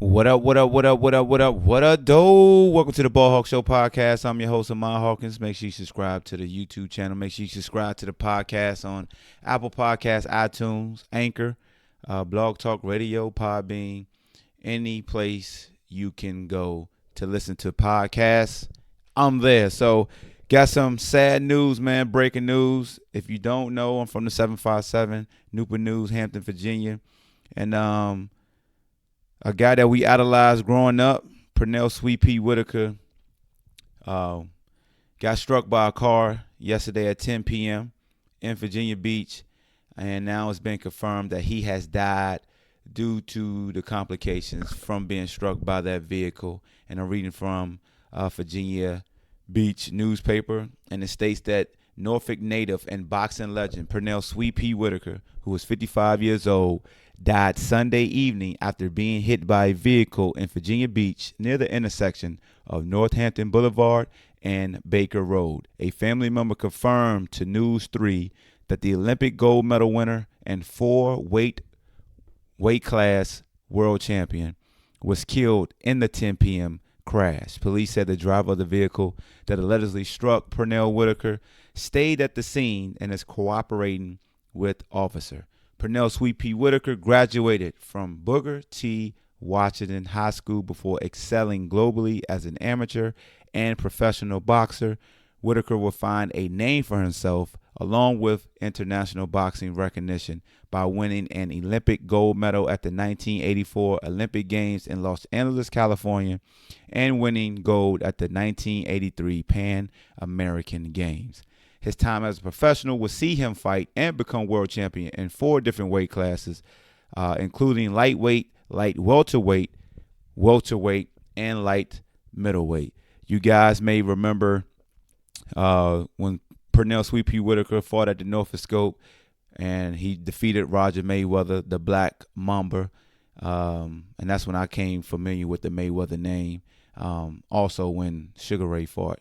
What up, what up, what up, what up, what up, what up, doe? Welcome to the BallHawk Show podcast. I'm your host, Amon Hawkins. Make sure you subscribe to the YouTube channel. Make sure you subscribe to the podcast on Apple Podcasts, iTunes, Anchor, BlogTalk Radio, PodBean, any place you can go to listen to podcasts. I'm there. So, got some sad news, man, breaking news. If you don't know, I'm from the 757, Newport News, Hampton, Virginia. And a guy that we idolized growing up, Pernell Sweet Pea Whitaker, got struck by a car yesterday at 10 p.m. in Virginia Beach, and now it's been confirmed that he has died due to the complications from being struck by that vehicle. And I'm reading from Virginia Beach newspaper, and it states that Norfolk native and boxing legend Pernell Sweet Pea Whitaker, who was 55 years old, died Sunday evening after being hit by a vehicle in Virginia Beach near the intersection of Northampton Boulevard and Baker Road. A family member confirmed to News 3 that the Olympic gold medal winner and weight class world champion was killed in the 10 p.m. crash. Police said the driver of the vehicle that allegedly struck Pernell Whitaker stayed at the scene and is cooperating with officer. Pernell Sweet Pea Whitaker graduated from Booker T. Washington High School before excelling globally as an amateur and professional boxer. Whitaker will find a name for himself along with international boxing recognition by winning an Olympic gold medal at the 1984 Olympic Games in Los Angeles, California, and winning gold at the 1983 Pan American Games. His time as a professional will see him fight and become world champion in 4 different weight classes, including lightweight, light welterweight, and light middleweight. You guys may remember when Pernell Sweet Pea Whitaker fought at the Norfolk Scope, and he defeated Roger Mayweather, the Black Mamba, and that's when I came familiar with the Mayweather name. Also when Sugar Ray fought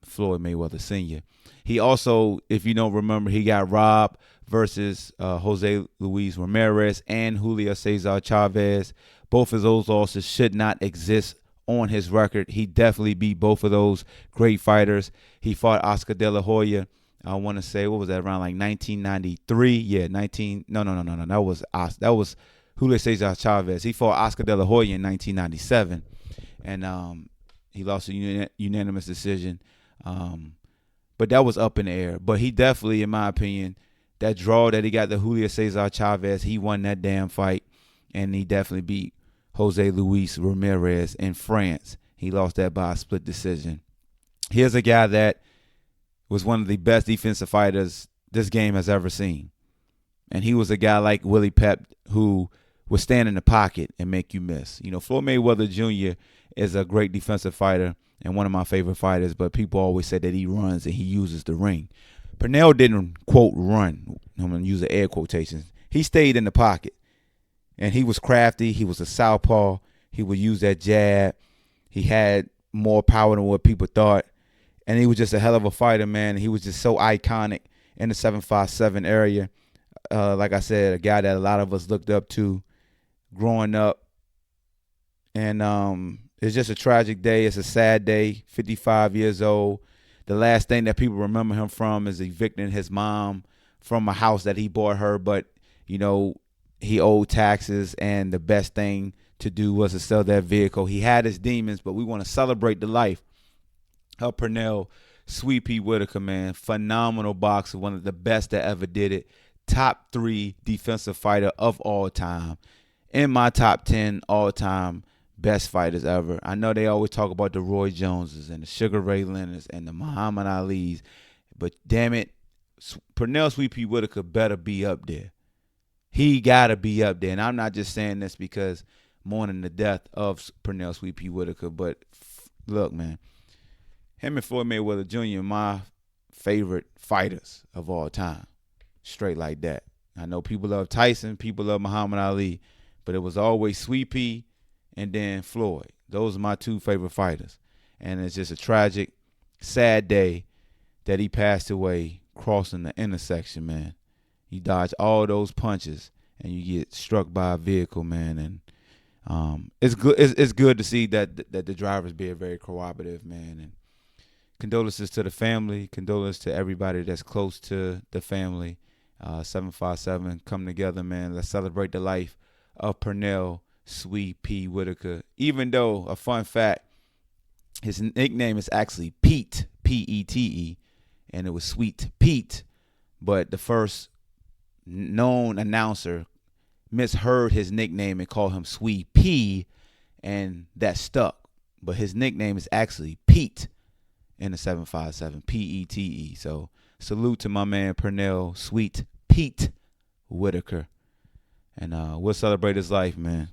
Floyd Mayweather Sr. He also, if you don't remember, he got robbed versus Jose Luis Ramirez and Julio Cesar Chavez. Both of those losses should not exist on his record. He definitely beat both of those great fighters. He fought Oscar De La Hoya. I want to say, what was that, around like 1993? Yeah, No. That was Julio Cesar Chavez. He fought Oscar De La Hoya in 1997, and he lost a unanimous decision. But that was up in the air. But he definitely, in my opinion, that draw that he got the Julio Cesar Chavez, he won that damn fight, and he definitely beat Jose Luis Ramirez in France. He lost that by a split decision. Here's a guy that was one of the best defensive fighters this game has ever seen. And he was a guy like Willie Pep who would stand in the pocket and make you miss. You know, Floyd Mayweather Jr. is a great defensive fighter and one of my favorite fighters, but people always say that he runs and he uses the ring. Pernell didn't, quote, run. I'm going to use the air quotations. He stayed in the pocket, and he was crafty. He was a southpaw. He would use that jab. He had more power than what people thought, and he was just a hell of a fighter, man. He was just so iconic in the 757 area. Like I said, a guy that a lot of us looked up to growing up, and it's just a tragic day. It's a sad day. 55 years old. The last thing that people remember him from is evicting his mom from a house that he bought her. But, you know, he owed taxes, and the best thing to do was to sell that vehicle. He had his demons, but we want to celebrate the life of Pernell Sweet Pea Whitaker, man. Phenomenal boxer, one of the best that ever did it. Top 3 defensive fighter of all time. In my top 10 all-time best fighters ever. I know they always talk about the Roy Joneses and the Sugar Ray Leonards and the Muhammad Alis, but damn it, Pernell Sweet Pea Whitaker better be up there. He got to be up there. And I'm not just saying this because mourning the death of Pernell Sweet Pea Whitaker, but look, man, him and Floyd Mayweather Jr. are my favorite fighters of all time. Straight like that. I know people love Tyson, people love Muhammad Ali, but it was always Sweet Pea and then Floyd. Those are my 2 favorite fighters. And it's just a tragic, sad day that he passed away crossing the intersection, man. You dodge all those punches and you get struck by a vehicle, man. And It's good. It's good to see that the drivers being very cooperative, man. And condolences to the family. Condolences to everybody that's close to the family. 757, come together, man. Let's celebrate the life of Pernell Sweet P. Whitaker. Even though, a fun fact, his nickname is actually Pete, P-E-T-E, and it was Sweet Pete. But the first known announcer misheard his nickname and called him Sweet P, and that stuck. But his nickname is actually Pete in the 757, P-E-T-E. So salute to my man Pernell Sweet Pete Whitaker. And we'll celebrate his life, man.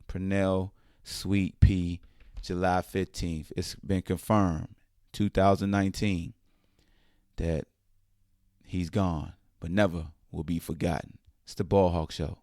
Pernell Sweet P, July 15th. It's been confirmed, 2019, that he's gone, but never will be forgotten. It's the BallHawk Show.